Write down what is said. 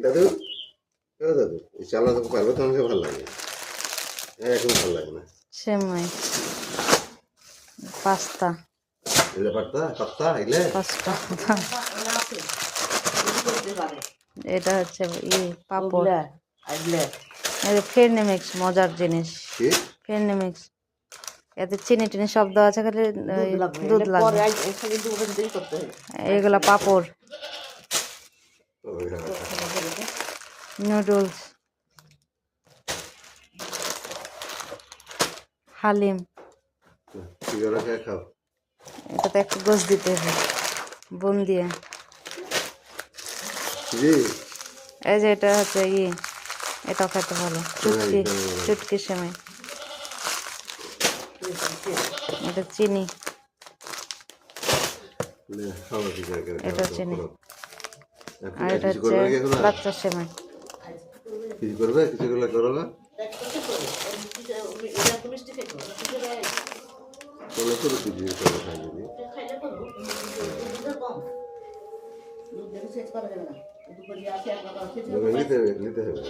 দাদু ও দাদু এই চালনা তো পারবে তো আমাকে ভালো লাগে এখন ভালো লাগে না সেমাই পাস্তা এলে পারতা পাত্তা এলে পাস্তা এটা হচ্ছে পাপড় ফেরনেমিক্স মজার জিনিস কি ফেরনেমিক্স এতে চিনি টিনি সব দেওয়া আছে খালি দুধ লাগবে এগুলা পাপড় নুডলস হালিম কি করে খাও এটাতে একটু গোস দিতে হবে বোন দিয়ে জি এই যে এটা হচ্ছে এটাও খেতে ভালো চুটকি সেমাই এটা চিনি এটা চিনি আর এটা হচ্ছে বাচ্চা সেমাই কিছু করবে কিছু করলে করো না করলে করো কিছু করে খাই যদি নিতে হবে